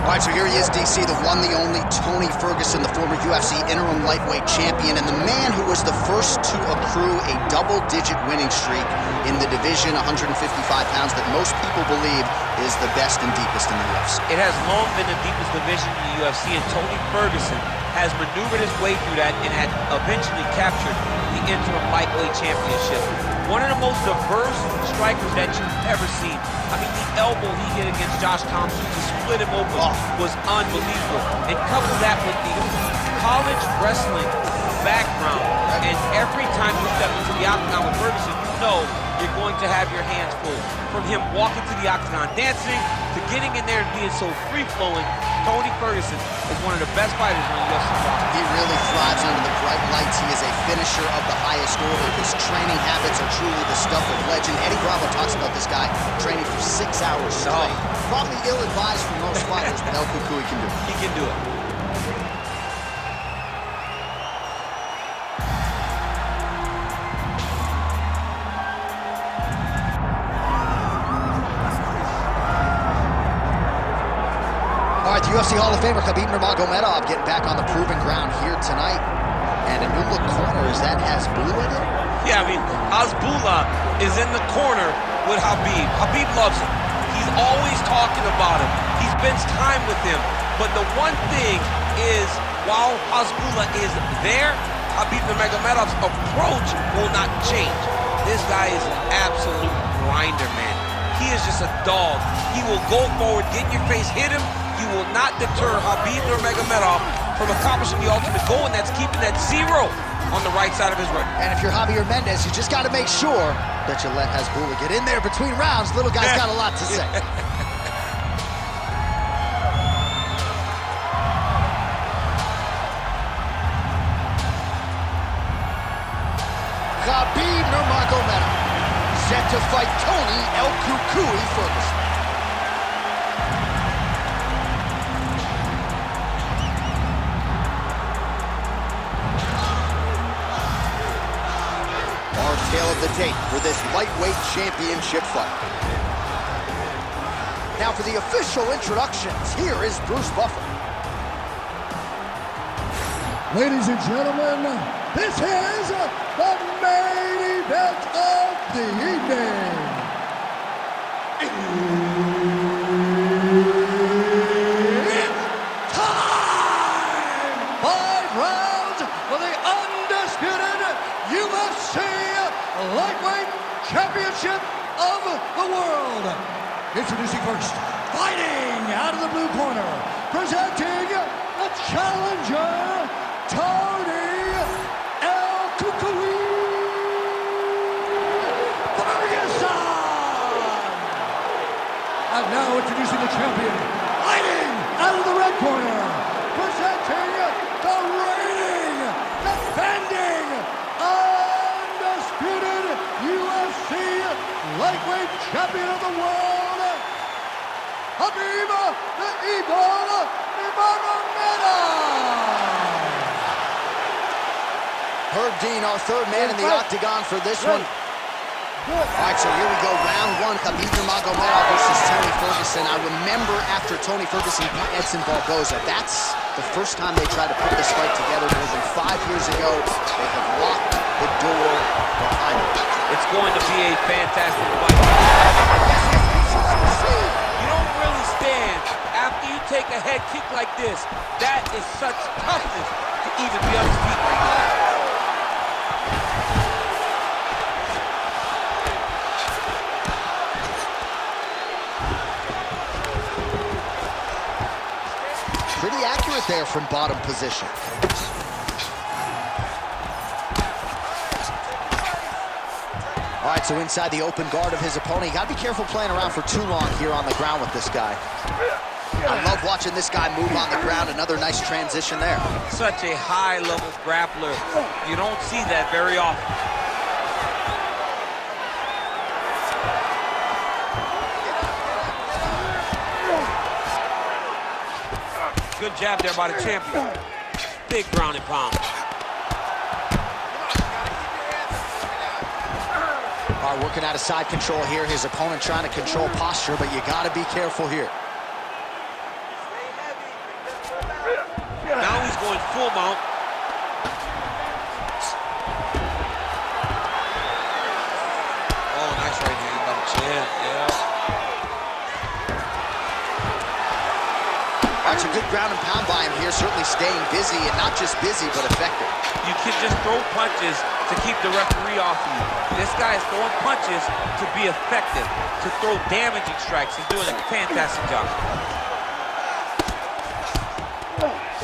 All right, so here he is, DC, the one, the only Tony Ferguson, the former UFC interim lightweight champion, and the man who was the first to accrue a double-digit winning streak in the division, 155 pounds, that most people believe is the best and deepest in the UFC. It has long been the deepest division in the UFC, and Tony Ferguson has maneuvered his way through that and had eventually captured the interim lightweight championship. One of the most diverse strikers that you've ever seen. I mean, the elbow he hit against Josh Thompson to split him open was unbelievable. And couple that with the college wrestling background, and every time you step into the octagon with Ferguson, you know you're going to have your hands full. From him walking to the octagon dancing, to getting in there and being so free-flowing, Tony Ferguson is one of the best fighters on the UFC roster. He really thrives under the bright lights. He is a finisher of the highest order. His training habits are truly the stuff of legend. Eddie Bravo talks about this guy training for 6 hours straight. Probably ill-advised for most fighters, but El Cucuy can do it. He can do it. All right, the UFC Hall of Famer Khabib Nurmagomedov getting back on the proven ground here tonight. And a new look corner, is that Hasbulla there? Yeah, I mean, Hasbulla is in the corner with Khabib. Khabib loves him. He's always talking about him. He spends time with him. But the one thing is, while Hasbulla is there, Khabib Nurmagomedov's approach will not change. This guy is an absolute grinder, man. He is just a dog. He will go forward, get in your face, hit him. You will not deter Khabib Nurmagomedov from accomplishing the ultimate goal, and that's keeping that 0 on the right side of his record. And if you're Javier Mendez, you just got to make sure that you let Hasbulla get in there between rounds. Little guy's got a lot to say. Khabib Nurmagomedov set to fight Tony El Cucuy Ferguson. Tale of the tape for this lightweight championship fight. Now for the official introductions, here is Bruce Buffer. Ladies and gentlemen, this is the main event of the evening. It's time! 5 rounds for the undisputed UFC Lightweight Championship of the world. Introducing first, fighting out of the blue corner, presenting the challenger, Tony El Cucuy Ferguson. And now introducing the champion, fighting out of the red corner, presenting the reigning, defending, undisputed UFC lightweight champion of the world, Khabib the Eagle Nurmagomedov. Herb Dean, our third man in the octagon for this one. All right, so here we go, round 1, Khabib Nurmagomedov versus Tony Ferguson. I remember after Tony Ferguson beat Edson Barboza, that's the first time they tried to put this fight together more than 5 years ago. They have locked the door behind them. It's going to be a fantastic fight. You don't really stand after you take a head kick like this. That is such toughness to even be on his feet right now. Pretty accurate there from bottom position. All right, so inside the open guard of his opponent. You gotta be careful playing around for too long here on the ground with this guy. I love watching this guy move on the ground. Another nice transition there. Such a high-level grappler. You don't see that very often. Good jab there by the champion. Big ground and pound. All right, working out of side control here. His opponent trying to control posture, but you got to be careful here. mount. Oh, nice right hand by the chin. Yeah. That's a good ground and pound by him here, certainly staying busy, and not just busy, but effective. You can just throw punches to keep the referee off of you. This guy is throwing punches to be effective, to throw damaging strikes. He's doing a fantastic job.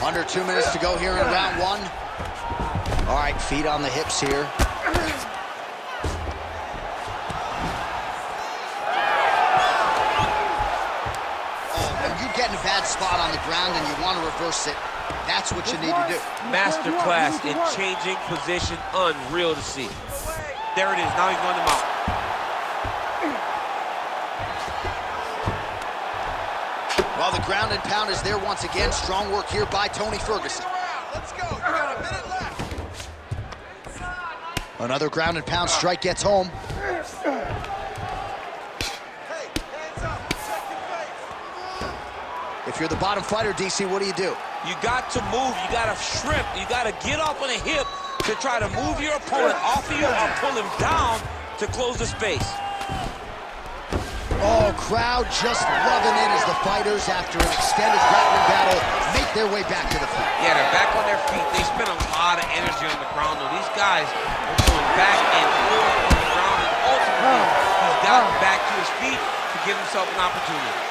Under 2 minutes to go here in round one. All right, feet on the hips here. Get in a bad spot on the ground and you want to reverse it, that's what you need to do. Masterclass in changing position, unreal to see. There it is, now he's going to mount. Well, the ground and pound is there once again. Strong work here by Tony Ferguson. Let's go, you got a minute left. Another ground and pound strike gets home. If you're the bottom fighter, DC, what do? You got to move, you got to shrimp, you got to get up on a hip to try to move your opponent off of you or pull him down to close the space. Oh, crowd just loving it as the fighters, after an extended grappling battle, make their way back to the feet. Yeah, they're back on their feet. They spend a lot of energy on the ground, though. These guys are going back and forth on the ground, and ultimately, he's gotten back to his feet to give himself an opportunity.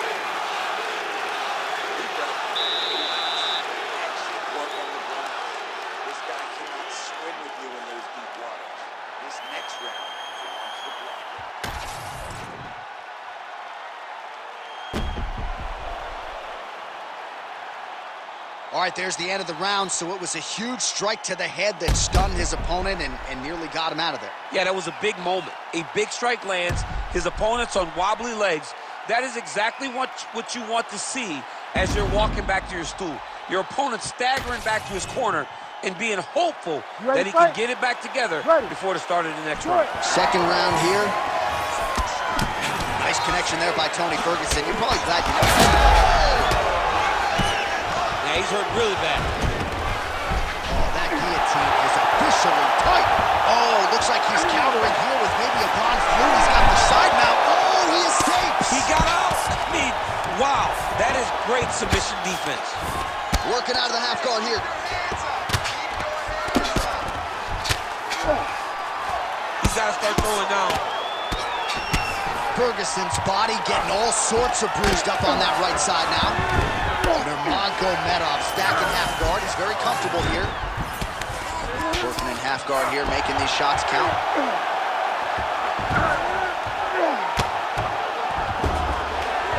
All right, there's the end of the round, so it was a huge strike to the head that stunned his opponent and nearly got him out of there. Yeah, that was a big moment. A big strike lands, his opponent's on wobbly legs. That is exactly what you want to see as you're walking back to your stool. Your opponent staggering back to his corner and being hopeful that he can get it back together before the start of the next round. Second round here. Nice connection there by Tony Ferguson. You're probably glad you know. He's hurt really bad. Oh, that guillotine is officially tight. Oh, looks like he's countering here with maybe a Von Flue. He's got the side mount. Oh, he escapes. He got out. I mean, wow, that is great submission defense. Working out of the half guard here. He's got to start throwing down. Ferguson's body getting all sorts of bruised up on that right side now. Nurmagomedov's back in half guard. He's very comfortable here. Working in half guard here, making these shots count.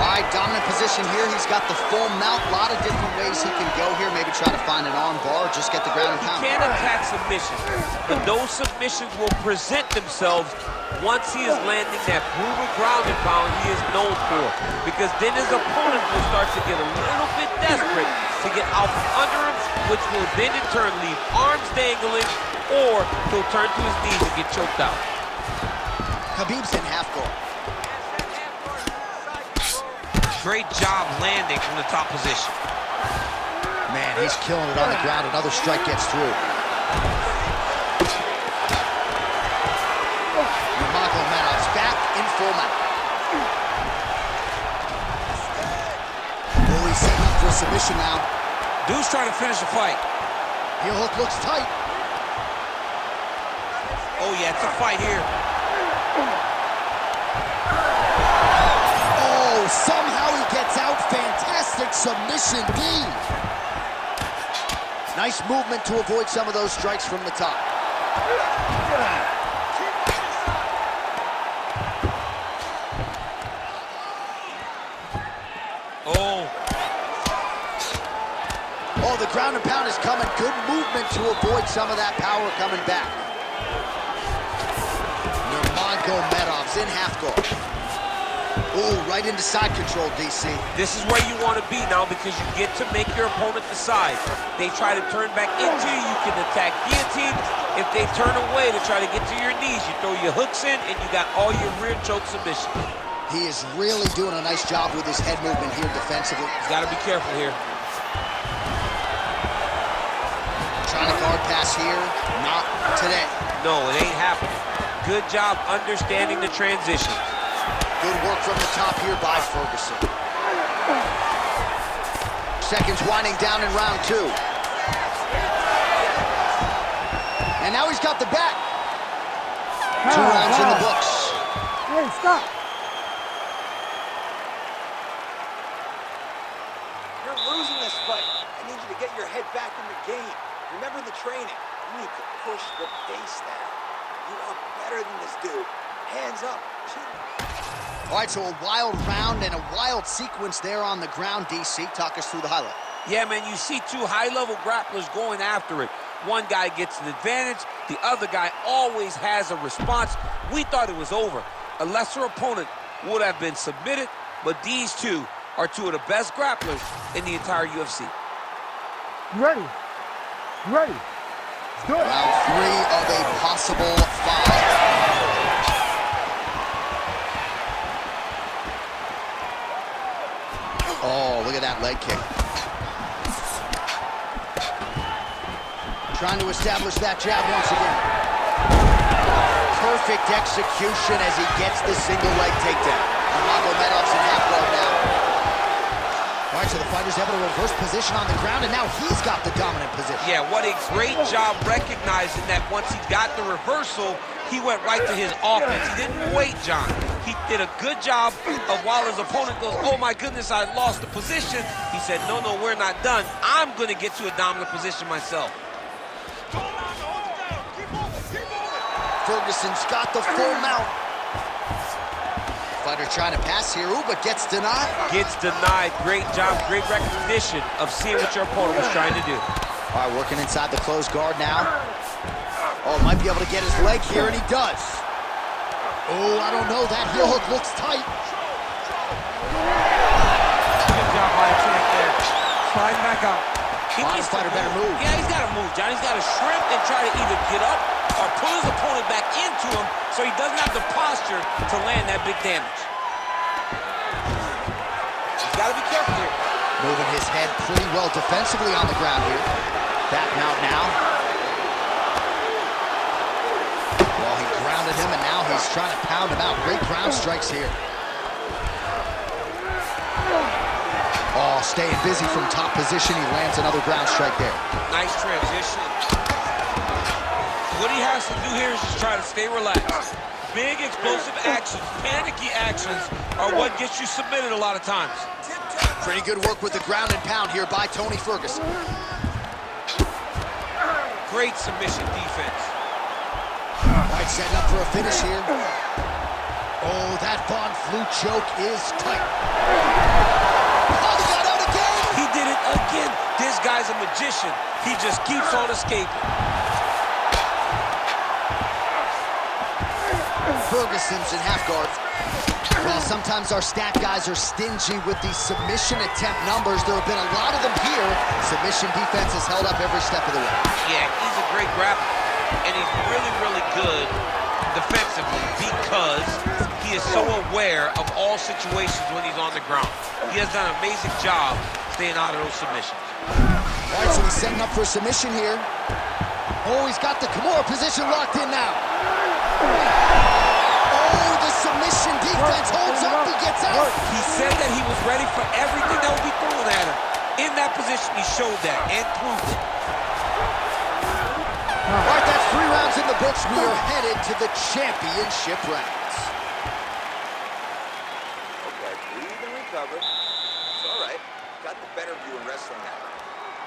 All right, dominant position here. He's got the full mount. A lot of different ways he can go here. Maybe try to find an arm bar or just get the ground and pound. He can't attack submissions, but those submissions will present themselves once he is landing that brutal ground and pound he is known for, because then his opponent will start to get a little bit desperate to get out from under him, which will then in turn leave arms dangling, or he'll turn to his knees and get choked out. Khabib's in half guard. Great job landing from the top position. Man, he's killing it on the ground. Another strike gets through. Nurmagomedov's back in full mount. Oh, he's setting up for a submission now. Dude's trying to finish the fight. Heel hook looks tight. Oh yeah, it's a fight here. Oh, somehow he gets out. Fantastic submission D. Nice movement to avoid some of those strikes from the top. Oh, the ground and pound is coming. Good movement to avoid some of that power coming back. Nurmagomedov's in half guard. Oh, right into side control, DC. This is where you want to be now, because you get to make your opponent decide. They try to turn back into you, you can attack guillotine. If they turn away to try to get to your knees, you throw your hooks in and you got all your rear choke submission. He is really doing a nice job with his head movement here defensively. He's got to be careful here. Trying to guard pass here. Not today. No, it ain't happening. Good job understanding the transition. Good work from the top here by Ferguson. Seconds winding down in round 2. And now he's got the back. 2 rounds in the books. Hey, stop. You're losing this fight. I need you to get your head back in the game. Remember the training. You need to push the pace down. You are better than this dude. Hands up. All right, so a wild round and a wild sequence there on the ground, DC. Talk us through the highlight. Yeah, man, you see 2 high-level grapplers going after it. One guy gets an advantage, the other guy always has a response. We thought it was over. A lesser opponent would have been submitted, but these 2 are 2 of the best grapplers in the entire UFC. You ready? You ready? Let's do it. Round 3 of a possible 5. Oh, look at that leg kick. Trying to establish that jab once again. Perfect execution as he gets the single leg takedown. Magomedov's in half guard now. All right, so the fighter's able to reverse position on the ground, and now he's got the dominant position. Yeah, what a great job recognizing that once he got the reversal, he went right to his offense. He didn't wait, John. He did a good job of while his opponent goes, oh my goodness, I lost the position. He said, no, we're not done. I'm going to get to a dominant position myself. Ferguson's got the full mount. Fighter trying to pass here, but gets denied. Gets denied. Great job, great recognition of seeing what your opponent was trying to do. All right, working inside the closed guard now. Oh, might be able to get his leg here, and he does. Oh, I don't know. That heel hook looks tight. Good job by the champ there. Slide back out. This fighter better move. Yeah, he's got to move, John. He's got to shrimp and try to either get up or pull his opponent back into him so he doesn't have the posture to land that big damage. He's got to be careful here. Moving his head pretty well defensively on the ground here. Back mount now. Well, he grounded him, and now he's trying to pound him out. Great ground strikes here. Oh, staying busy from top position. He lands another ground strike there. Nice transition. What he has to do here is just try to stay relaxed. Big explosive actions, panicky actions are what gets you submitted a lot of times. Pretty good work with the ground and pound here by Tony Ferguson. Great submission defense. All right, setting up for a finish here. Oh, that Von Flue choke is tight. Oh, he got out again! He did it again. This guy's a magician. He just keeps on escaping. Ferguson's in half guard. Well, sometimes our stat guys are stingy with the submission attempt numbers. There have been a lot of them here. Submission defense has held up every step of the way. Yeah, he's a great grappler, and he's really, really good defensively because he is so aware of all situations when he's on the ground. He has done an amazing job staying out of those submissions. All right, so he's setting up for a submission here. Oh, he's got the Kimura position locked in now. Oh, the submission defense holds up, he gets out. He said that he was ready for everything that would be thrown at him. In that position, he showed that and proved it. All right, that's 3 rounds in the books. We are headed to the championship rounds. Okay, breathe and recover. It's all right. Got the better view in wrestling that round.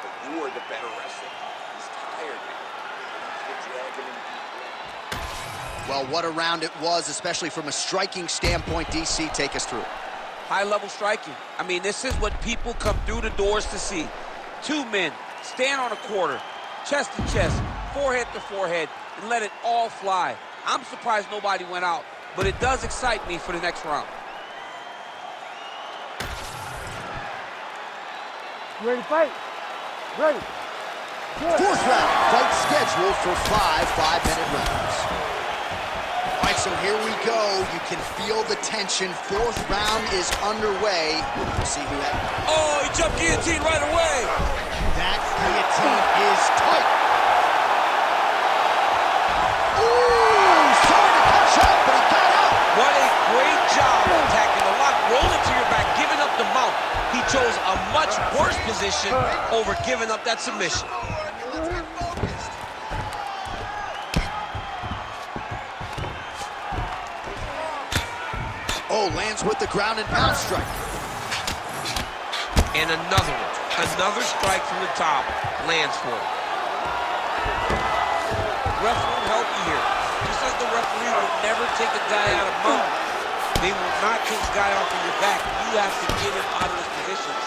But you are the better wrestler. He's tired now. He's dragging him deep. Well, what a round it was, especially from a striking standpoint. DC, take us through. High-level striking. I mean, this is what people come through the doors to see. 2 men stand on a quarter, chest to chest, forehead to forehead, and let it all fly. I'm surprised nobody went out, but it does excite me for the next round. You ready to fight? Ready. Good. 4th round, fight scheduled for 5 5-minute rounds. All right, so here we go. You can feel the tension. 4th round is underway. We'll see who that... Oh, he jumped guillotine right away. That guillotine is tight. Ooh, sorry to catch up, but he got out. What a great job attacking the lock, rolling to your back, giving up the mount. He chose a much worse position over giving up that submission. Oh, lands with the ground and pound strike. And another one. Another strike from the top lands for him. Ref won't help you here. Just like the referee will never take a guy out of mount, they will not take a guy off of your back. You have to get him out of his positions.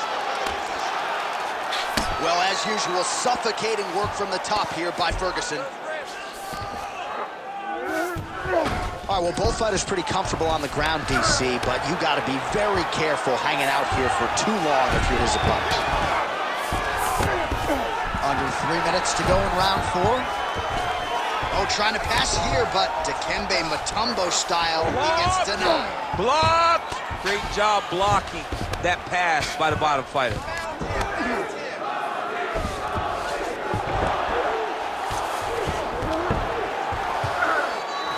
Well, as usual, suffocating work from the top here by Ferguson. All right, well, both fighters pretty comfortable on the ground, DC, but you got to be very careful hanging out here for too long if you're his opponent. Under 3 minutes to go in round 4. Oh, trying to pass here, but Dikembe Mutombo style, he gets denied. Blocked! Great job blocking that pass by the bottom fighter.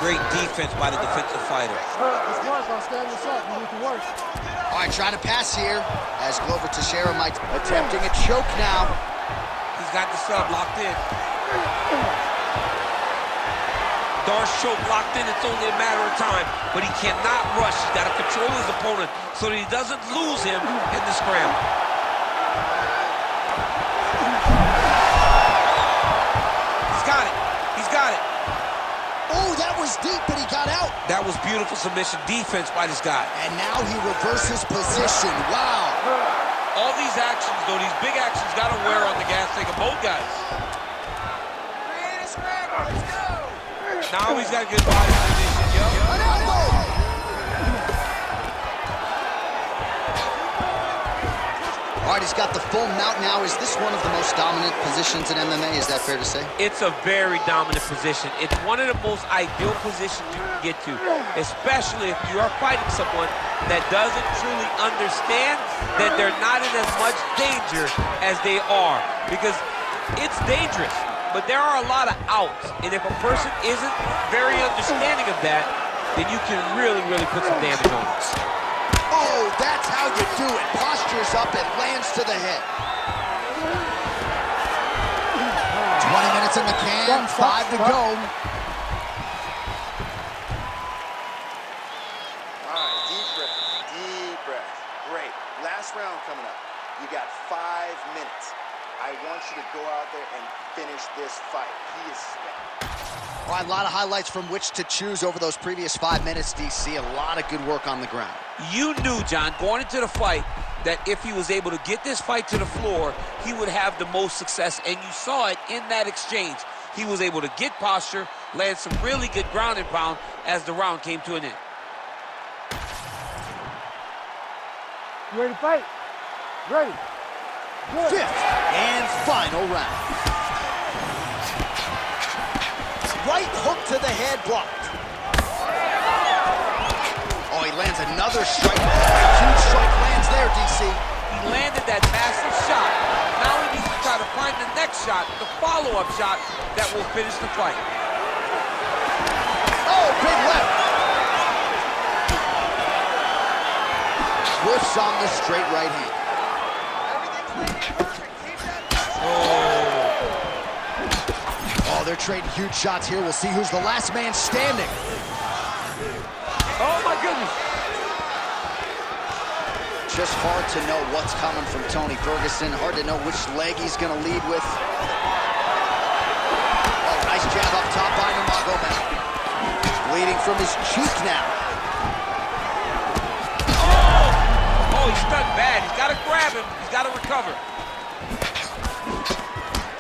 Great defense by the defensive fighter. It's work. I'll stand this up. You need to work. All right, trying to pass here, as Glover Teixeira might attempting a choke now. He's got the sub locked in. Darce choke locked in, it's only a matter of time, but he cannot rush. He's got to control his opponent so that he doesn't lose him in the scramble. He's got it. He's got it. Oh, that was deep, but he got out. That was beautiful submission defense by this guy. And now he reverses position. Wow. All these actions, though, these big actions, got to wear on the gas tank of both guys. Now he's got good body position, yo. An elbow. All right, he's got the full mount now. Is this one of the most dominant positions in MMA? Is that fair to say? It's a very dominant position. It's one of the most ideal positions you can get to, especially if you are fighting someone that doesn't truly understand that they're not in as much danger as they are. Because it's dangerous, but there are a lot of outs. And if a person isn't very understanding of that, then you can really, really put some damage on them. Oh, that's how you do it. Postures up and lands to the head. 20 minutes in the can, 5 to go. All right, deep breath, deep breath. Great. Last round coming up. You got 5 minutes. I want you to go out there and finish this fight. He is... All right, a lot of highlights from which to choose over those previous 5 minutes, DC. A lot of good work on the ground. You knew, John, going into the fight, that if he was able to get this fight to the floor, he would have the most success, and you saw it in that exchange. He was able to get posture, land some really good ground and pound as the round came to an end. You ready to fight? Ready. Good. 5th and final round. Right hook to the head, blocked. Oh, he lands another strike. Huge strike lands there, DC. He landed that massive shot. Now he needs to try to find the next shot, the follow-up shot that will finish the fight. Oh, big left. Whiffs on the straight right hand. Oh, they're trading huge shots here. We'll see who's the last man standing. Oh, my goodness. Just hard to know what's coming from Tony Ferguson. Hard to know which leg he's going to lead with. Oh, nice jab up top by Nurmagomedov. Bleeding from his cheek now. Oh, he's stunned bad. He's got to grab him. He's got to recover.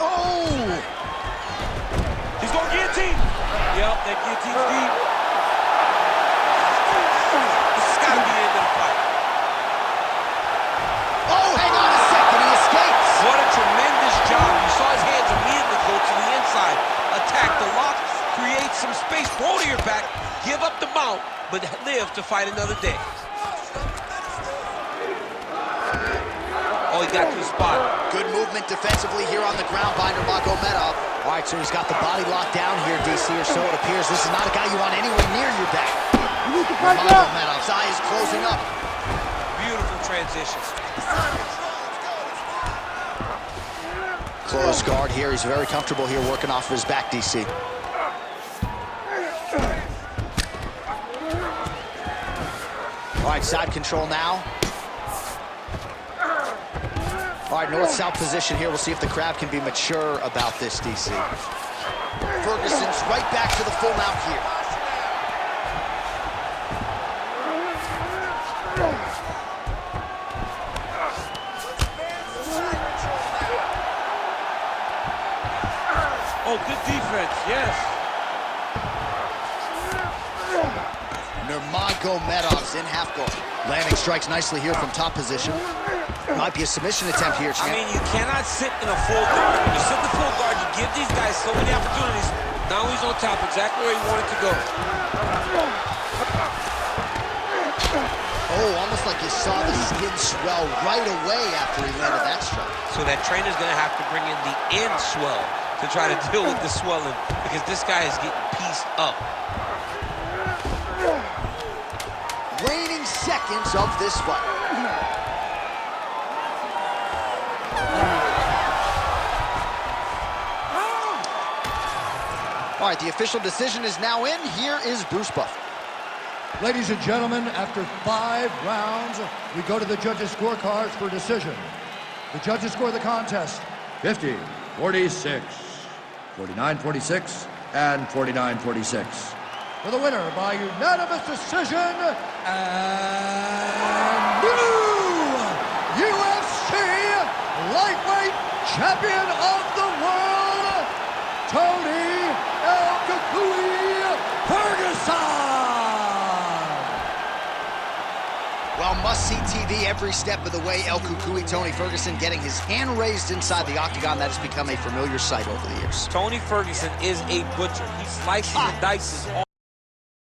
Oh! He's going to guillotine. Yep, that guillotine's deep. This has got to be the end of the fight. Oh, hang on a second. He escapes. What a tremendous job. You saw his hands immediately go to the inside. Attack the lock, create some space, roll to your back, give up the mount, but live to fight another day. Oh, he got to the spot. Good movement defensively here on the ground by Nurmagomedov. All right, so he's got the body locked down here, DC, or so it appears. This is not a guy you want anywhere near your back. You need to fight back. Nurmagomedov's eye is closing up. Beautiful transitions. Close guard here. He's very comfortable here working off of his back, DC. All right, side control now. All right, north-south position here. We'll see if the crowd can be mature about this, DC. Ferguson's right back to the full mount here. Oh, good defense, yes. Nurmagomedov's in half guard. Landing strikes nicely here from top position. Might be a submission attempt here, champ. I mean, you cannot sit in a full guard. When you sit in the full guard, you give these guys so many opportunities. Now he's on top, exactly where he wanted to go. Oh, almost like you saw the skin swell right away after he landed that strike. So that trainer's gonna have to bring in the end swell to try to deal with the swelling, because this guy is getting pieced up. Waning seconds of this fight. All right, the official decision is now in. Here is Bruce Buffer. Ladies and gentlemen, after 5 rounds, we go to the judges' scorecards for decision. The judges score the contest 50, 46, 49, 46, and 49, 46. For the winner by unanimous decision, and new UFC lightweight champion of the world, Tony El Kukui Ferguson! Well, must-see TV every step of the way. El Kukui, Tony Ferguson, getting his hand raised inside the octagon. That has become a familiar sight over the years. Tony Ferguson is a butcher. He slices and dices all